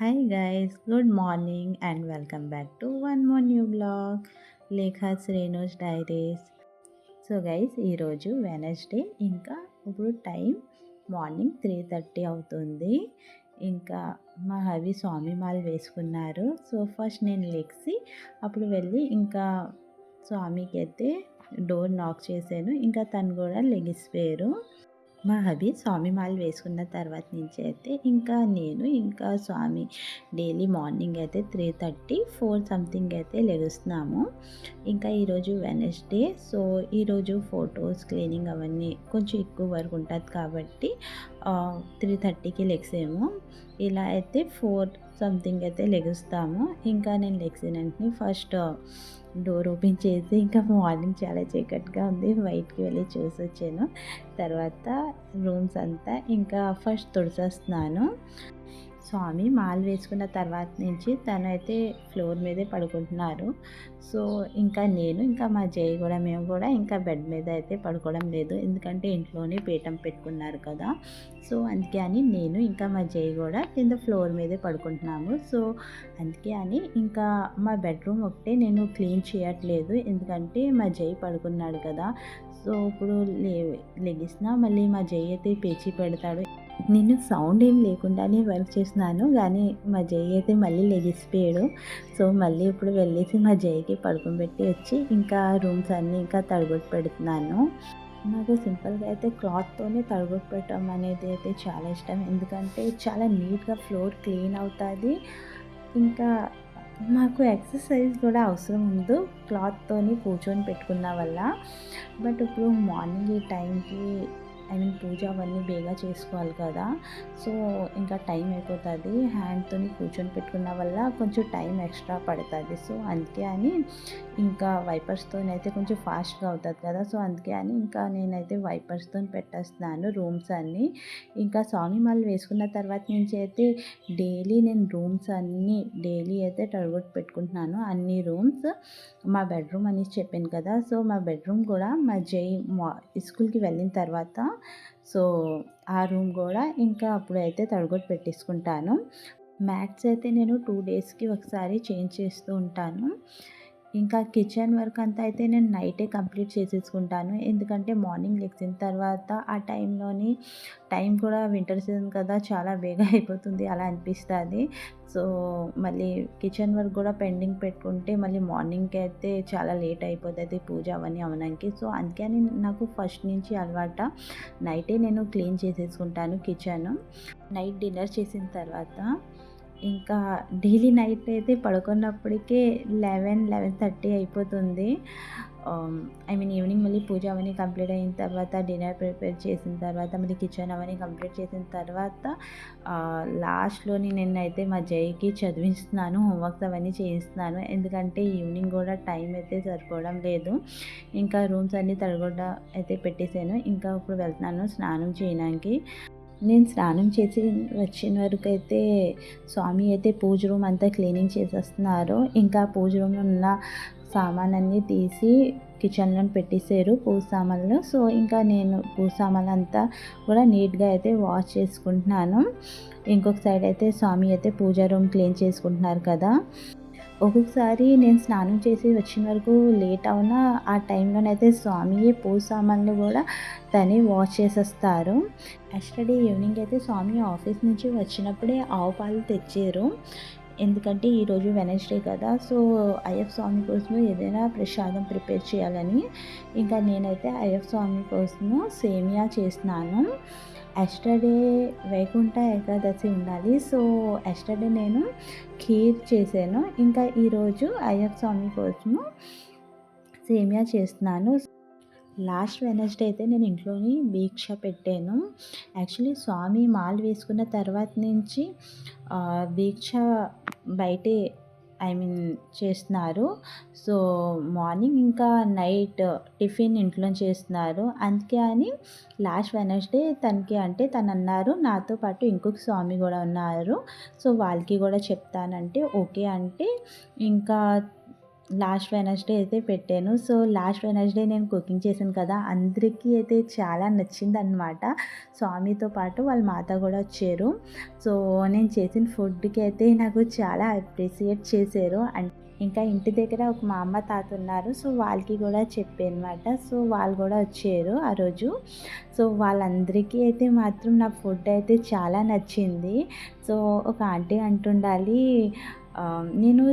Hi guys, good morning and welcome back to one more new vlog, Lekha's Renu's Diaries. So guys ఈరోజు Wednesday ఇంకా ఇప్పుడు time morning 3:30 అవుతుంది. ఇంకా మా హవి స్వామి మాల వేసుకున్నారు. సో ఫస్ట్ నేను లెగిసి అప్పుడు వెళ్ళి ఇంకా స్వామికి అయితే డోర్ నాక్ చేశాను. ఇంకా తను కూడా లెగిసిపోయారు. మా హబీ స్వామి మాల వేసుకున్న తర్వాత నుంచి అయితే ఇంకా నేను ఇంకా స్వామి డైలీ మార్నింగ్ అయితే 3:30, 4 సంథింగ్ అయితే లెగుస్తున్నాము. ఇంకా ఈరోజు వెనస్డే. సో ఈరోజు ఫొటోస్ క్లీనింగ్ అవన్నీ కొంచెం ఎక్కువ వర్క్ ఉంటుంది కాబట్టి 3:30కి లెగిసాము. ఇలా అయితే 4 సంథింగ్ అయితే లెగుస్తాము. ఇంకా నేను లెగిసిన వెంటనే ఫస్ట్ డోర్ ఓపెన్ చేసి ఇంకా మార్నింగ్ చాలా చీకటిగా ఉంది, బయటికి వెళ్ళి చూసి వచ్చాను. తర్వాత రూమ్స్ అంతా ఇంకా ఫస్ట్ తుడిచేస్తున్నాను. స్వామి మాల వేసుకున్న తర్వాత నుంచి తనైతే ఫ్లోర్ మీదే పడుకుంటున్నారు. సో ఇంకా నేను ఇంకా మా జై కూడా మేము కూడా ఇంకా బెడ్ మీద అయితే పడుకోవడం లేదు, ఎందుకంటే ఇంట్లోనే పీఠం పెట్టుకున్నారు కదా. సో అందుకే అని నేను ఇంకా మా జై కూడా కింద ఫ్లోర్ మీదే పడుకుంటున్నాము. సో అందుకే అని ఇంకా మా బెడ్రూమ్ ఒకటే నేను క్లీన్ చేయట్లేదు, ఎందుకంటే మా జై పడుకున్నాడు కదా. సో ఇప్పుడు లెగిసినా మళ్ళీ మా జై అయితే పేచి పెడతాడు. నేను సౌండ్ ఏం లేకుండానే వర్క్ చేస్తున్నాను, కానీ మా జై అయితే మళ్ళీ లెగిసిపోయాడు. సో మళ్ళీ ఇప్పుడు వెళ్ళేసి మా జైకి పడుకోబెట్టి వచ్చి ఇంకా రూమ్స్ అన్నీ ఇంకా తడగొట్టి పెడుతున్నాను. నాకు సింపుల్గా అయితే క్లాత్తోనే తడగొట్టి పెట్టడం అనేది అయితే చాలా ఇష్టం, ఎందుకంటే చాలా నీట్గా ఫ్లోర్ క్లీన్ అవుతుంది. ఇంకా నాకు ఎక్సర్సైజ్ కూడా అవసరం ఉండదు క్లాత్తోని కూర్చొని పెట్టుకున్న వల్ల. బట్ ఇప్పుడు మార్నింగ్ ఈ టైంకి పూజ అవన్నీ బేగా చేసుకోవాలి కదా. సో ఇంకా టైం అయిపోతుంది, హ్యాండ్తోని కూర్చొని పెట్టుకున్న వల్ల కొంచెం టైం ఎక్స్ట్రా పడుతుంది. సో అందుకే అని ఇంకా వైపర్స్తో అయితే కొంచెం ఫాస్ట్గా అవుతుంది కదా. సో అందుకే అని ఇంకా నేనైతే వైపర్స్తో పెట్టేస్తున్నాను రూమ్స్ అన్నీ. ఇంకా స్వామి మాల వేసుకున్న తర్వాత నుంచి అయితే డైలీ నేను రూమ్స్ అన్నీ డైలీ అయితే తడగొట్టి పెట్టుకుంటున్నాను, అన్ని రూమ్స్. మా బెడ్రూమ్ అనేసి చెప్పాను కదా. సో మా బెడ్రూమ్ కూడా మా జై స్కూల్కి వెళ్ళిన తర్వాత సో ఆ రూమ్ కూడా ఇంకా అప్పుడైతే తడగొట్టి పెట్టేసుకుంటాను. మ్యాట్స్ అయితే నేను 2 డేస్కి ఒకసారి చేంజ్ చేస్తూ ఉంటాను. ఇంకా కిచెన్ వర్క్ అంతా అయితే నేను నైటే కంప్లీట్ చేసేసుకుంటాను, ఎందుకంటే మార్నింగ్ లెగిసిన తర్వాత ఆ టైం కూడా వింటర్ సీజన్ కదా, చాలా బేగా అయిపోతుంది అలా అనిపిస్తుంది. సో మళ్ళీ కిచెన్ వర్క్ కూడా పెండింగ్ పెట్టుకుంటే మళ్ళీ మార్నింగ్కి అయితే చాలా లేట్ అయిపోతుంది పూజ అవన్నీ అవడానికి. సో అందుకని నాకు ఫస్ట్ నుంచి అలవాట, నైటే నేను క్లీన్ చేసేసుకుంటాను కిచెన్. నైట్ డిన్నర్ చేసిన తర్వాత ఇంకా డైలీ నైట్ అయితే పడుకున్నప్పటికే 11:30 అయిపోతుంది. ఈవినింగ్ మళ్ళీ పూజ అవన్నీ కంప్లీట్ అయిన తర్వాత డిన్నర్ ప్రిపేర్ చేసిన తర్వాత మళ్ళీ కిచెన్ అవన్నీ కంప్లీట్ చేసిన తర్వాత లాస్ట్లోని నేనైతే మా జైకి చదివిస్తున్నాను, హోంవర్క్స్ అవన్నీ చేయిస్తున్నాను, ఎందుకంటే ఈవినింగ్ కూడా టైం అయితే సరిపోవడం లేదు. ఇంకా రూమ్స్ అన్నీ తడగొడ్డ అయితే పెట్టేశాను. ఇంకా ఇప్పుడు వెళ్తున్నాను స్నానం చేయడానికి. నేను స్నానం చేసి వచ్చిన వరకు అయితే స్వామి అయితే పూజ రూమ్ అంతా క్లీనింగ్ చేసేస్తున్నారు. ఇంకా పూజ రూమ్లో ఉన్న సామాన్ అన్నీ తీసి కిచెన్లో పెట్టేశారు, పూజ సామాన్లు. సో ఇంకా నేను పూజ సామాన్లు అంతా కూడా నీట్గా అయితే వాష్ చేసుకుంటున్నాను. ఇంకొక సైడ్ అయితే స్వామి అయితే పూజా రూమ్ క్లీన్ చేసుకుంటున్నారు కదా. ఒక్కొక్కసారి నేను స్నానం చేసి వచ్చిన వరకు లేట్ అవునా ఆ టైంలోనైతే స్వామియే పూజ సామాన్లు కూడా తనే వాష్ చేసేస్తారు. ఎస్టర్డే ఈవినింగ్ అయితే స్వామి ఆఫీస్ నుంచి వచ్చినప్పుడే ఆవు పాలు తెచ్చారు, ఎందుకంటే ఈరోజు వెనస్డే కదా. సో అయ్యప్ప స్వామి కోసము ఏదైనా ప్రసాదం ప్రిపేర్ చేయాలని ఇంకా నేనైతే అయ్యప్ప స్వామి కోసము సేమియా చేస్తున్నాను. ఎస్టర్డే వైకుంఠ ఏకాదశి ఉండాలి. సో ఎస్టర్డే నేను ఖీర్ చేశాను, ఇంకా ఈరోజు అయ్యప్ప స్వామి కోసము సేమియా చేస్తున్నాను. లాస్ట్ వెనస్డే అయితే నేను ఇంట్లోని దీక్ష పెట్టాను. యాక్చువల్లీ స్వామి మాల వేసుకున్న తర్వాత నుంచి దీక్ష బయటే చేస్తున్నారు. సో మార్నింగ్ ఇంకా నైట్ టిఫిన్ ఇంట్లో చేస్తున్నారు, అందుకే అని లాస్ట్ వెనస్డే తను అన్నారు నాతో పాటు ఇంకొక స్వామి కూడా ఉన్నారు, సో వాళ్ళకి కూడా చెప్తానంటే ఓకే అంటే ఇంకా లాస్ట్ వెనస్డే అయితే పెట్టాను. సో, లాస్ట్ వెనస్డే నేను కుకింగ్ చేశాను కదా! అందరికీ అయితే చాలా నచ్చిందనమాట. స్వామితో పాటు వాళ్ళ మాత కూడా వచ్చారు. సో, నేను చేసిన ఫుడ్‌కి అయితే నాకు చాలా అప్రిషియేట్ చేశారు. ఇంకా ఇంటి దగ్గర ఒక మా అమ్మ, తాత ఉన్నారు. సో, వాళ్ళకి కూడా చెప్పానమాట. సో, వాళ్ళు కూడా వచ్చారు ఆ రోజు. సో, వాళ్ళందరికీ అయితే మాత్రం నా ఫుడ్ అయితే చాలా నచ్చింది. సో, ఒక ఆంటీ అంటుండాలి, నేను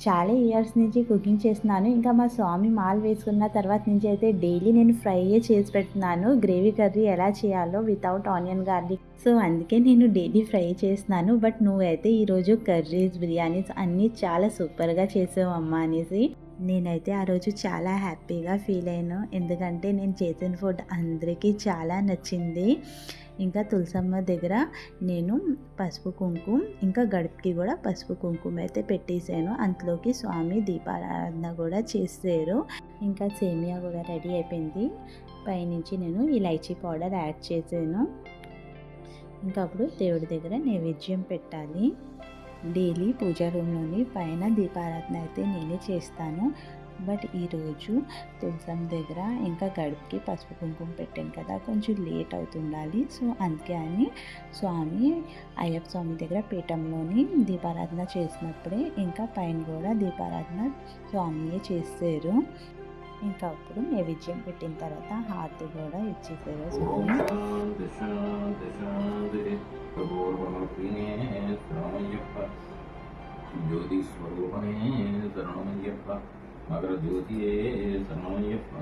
చాలా ఇయర్స్ నుంచి కుకింగ్ చేస్తున్నాను. ఇంకా మా స్వామి మాల వేసుకున్న తర్వాత నుంచి అయితే డైలీ నేను ఫ్రైయే చేసి పెడుతున్నాను. గ్రేవీ కర్రీ ఎలా చేయాలో వితౌట్ ఆనియన్ గార్లిక్. సో, అందుకే నేను డైలీ ఫ్రై చేస్తున్నాను. బట్ నువ్వైతే ఈరోజు కర్రీస్, బిర్యానీస్ అన్నీ చాలా సూపర్‌గా చేసావు అమ్మ అనేసి. నేనైతే ఆ రోజు చాలా హ్యాపీగా ఫీల్ అయ్యాను. ఎందుకంటే నేను చేసిన ఫుడ్ అందరికీ చాలా నచ్చింది. ఇంకా తులసమ్మ దగ్గర నేను పసుపు కుంకుమ, ఇంకా గడపకి కూడా పసుపు కుంకుమ అయితే పెట్టేసాను. అంతలోకి స్వామి దీపారాధన కూడా చేశారు. ఇంకా సేమియా కూడా రెడీ అయిపోయింది. పైనుంచి నేను ఇలైచీ పౌడర్ యాడ్ చేశాను. ఇంకా అప్పుడు దేవుడి దగ్గర నైవేద్యం పెట్టాలి. డైలీ పూజా రూమ్లోని పైన దీపారాధన అయితే నేనే చేస్తాను. బట్ ఈరోజు తులసమ్మ దగ్గర ఇంకా గడపకి పసుపు కుంకుమ పెట్టాను కదా, కొంచెం లేట్ అవుతుండాలి. సో, అందుకే అని అయ్యప్ప స్వామి దగ్గర పీఠంలోని దీపారాధన చేసినప్పుడే ఇంకా పైన కూడా దీపారాధన స్వామియే చేస్తారు. ఇంకా అప్పుడు నైవేద్యం పెట్టిన తర్వాత హారతి కూడా ఇచ్చేసారు స్వామి. జ్యోతి స్వరూపమే శరణమయ్యప్ప, మకర జ్యోతియే శరణమయ్యప్ప,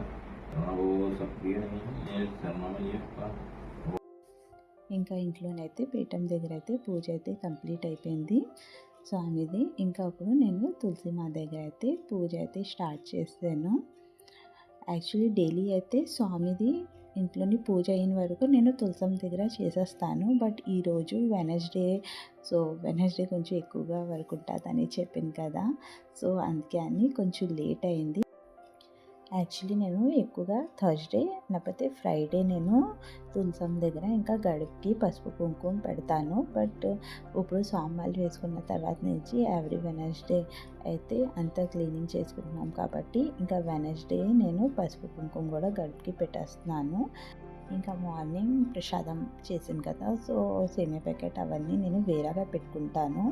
శరణవో సప్రియనే శరణమయ్యప్ప. ఇంకా ఇంట్లోనైతే పీఠం దగ్గర అయితే పూజ అయితే కంప్లీట్ అయిపోయింది స్వామిది. ఇంకా అప్పుడు నేను తులసి మా దగ్గర అయితే పూజ అయితే స్టార్ట్ చేశాను. యాక్చువల్లీ డైలీ అయితే స్వామిది ఇంట్లోని పూజ అయిన వరకు నేను తులసమ్మ దగ్గర చేసేస్తాను. బట్ ఈరోజు వెనస్డే, సో వెనస్డే కొంచెం ఎక్కువగా వర్క్ ఉంటుందని చెప్పాను కదా, సో అందుకే అని కొంచెం లేట్ అయింది. యాక్చువల్లీ నేను ఎక్కువగా థర్స్డే లేకపోతే ఫ్రైడే నేను తులసమ్మ దగ్గర ఇంకా గడపకి పసుపు కుంకుమ పెడతాను. బట్ ఇప్పుడు సాంబార్లు వేసుకున్న తర్వాత నుంచి ఎవ్రీ వెనస్డే అయితే అంతా క్లీనింగ్ చేసుకుంటున్నాం కాబట్టి ఇంకా వెనస్డే నేను పసుపు కుంకుమ కూడా గడపకి పెట్టేస్తున్నాను. ఇంకా మార్నింగ్ ప్రసాదం చేసాను కదా, సో సేమియా ప్యాకెట్ అవన్నీ నేను వేరేగా పెట్టుకుంటాను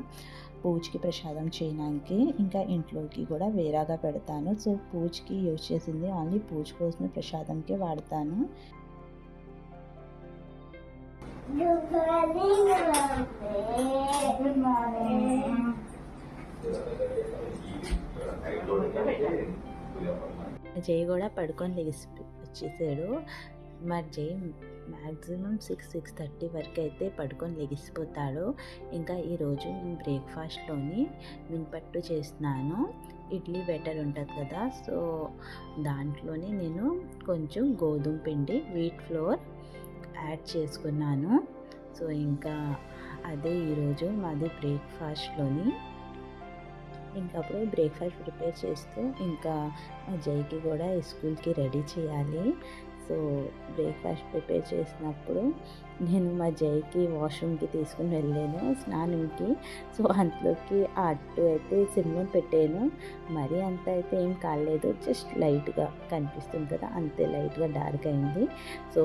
పూజకి ప్రసాదం చేయడానికి. ఇంకా ఇంట్లోకి కూడా వేరేగా పెడతాను. సో పూజకి యూజ్ చేసింది ఓన్లీ పూజ కోసమే ప్రసాదంకే వాడతాను. Good morning. జై కూడా పడుకొని లేచి వచ్చేసాడు. మరి జై మ్యాక్సిమం 6-6:30 వరకు అయితే పడుకొని లెగిసిపోతాడు. ఇంకా ఈరోజు నేను బ్రేక్ఫాస్ట్లోని మినపట్టు చేస్తున్నాను. ఇడ్లీ బెటర్ ఉంటుంది కదా, సో దాంట్లోని నేను కొంచెం గోధుమ పిండి, వీట్ ఫ్లోర్ యాడ్ చేసుకున్నాను. సో ఇంకా అదే ఈరోజు మాది బ్రేక్ఫాస్ట్లోని. ఇంకా అప్పుడు బ్రేక్ఫాస్ట్ ప్రిపేర్ చేస్తూ ఇంకా జైకి కూడా స్కూల్కి రెడీ చేయాలి. సో బ్రేక్ఫాస్ట్ ప్రిపేర్ చేసినప్పుడు నేను మా జైకి వాష్రూమ్కి తీసుకుని వెళ్ళాను స్నానంకి. సో అంతలోకి ఆ అట్టు అయితే సిమ్లో పెట్టాను. మరీ అంత అయితే ఏం కాలేదు, జస్ట్ లైట్గా కనిపిస్తుంది కదా, అంతే లైట్గా డార్క్ అయింది. సో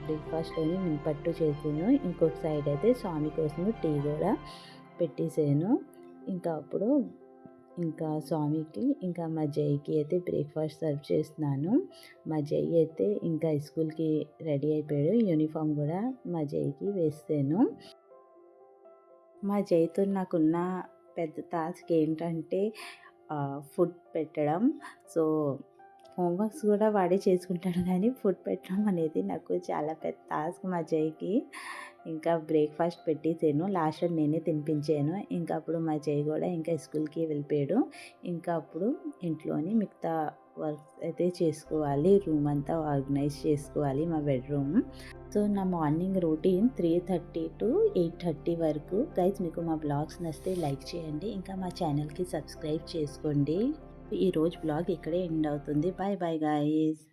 బ్రేక్ఫాస్ట్లోని మినపట్టు చేసాను. ఇంకొక సైడ్ అయితే స్వామి కోసం టీ కూడా పెట్టేసాను. ఇంకా అప్పుడు ఇంకా స్వామికి ఇంకా మా జైకి అయితే బ్రేక్ఫాస్ట్ సర్వ్ చేస్తున్నాను. మా జై అయితే ఇంకా స్కూల్కి రెడీ అయిపోయాడు. యూనిఫామ్ కూడా మా జైకి వేస్తాను. మా జైతో నాకున్న పెద్ద టాస్క్ ఏంటంటే ఫుడ్ పెట్టడం. సో హోంవర్క్స్ కూడా వాడే చేసుకుంటాడు, కానీ ఫుడ్ పెట్టడం అనేది నాకు చాలా పెద్ద టాస్క్ మా జైకి. ఇంకా బ్రేక్ఫాస్ట్ పెట్టేసాను, లాస్ట్లో నేనే తినిపించాను. ఇంకా అప్పుడు మా జై కూడా ఇంకా స్కూల్కి వెళ్ళిపోయాడు. ఇంకా అప్పుడు ఇంట్లోని మిగతా వర్క్స్ అయితే చేసుకోవాలి, రూమ్ అంతా ఆర్గనైజ్ చేసుకోవాలి, మా బెడ్రూమ్. సో నా మార్నింగ్ రొటీన్ 3:30 to 8:30 వరకు. గైస్ మీకు మా బ్లాగ్స్ నచ్చితే లైక్ చేయండి, ఇంకా మా ఛానల్కి సబ్స్క్రైబ్ చేసుకోండి. ఈరోజు బ్లాగ్ ఇక్కడే ఎండ్ అవుతుంది. Bye bye guys.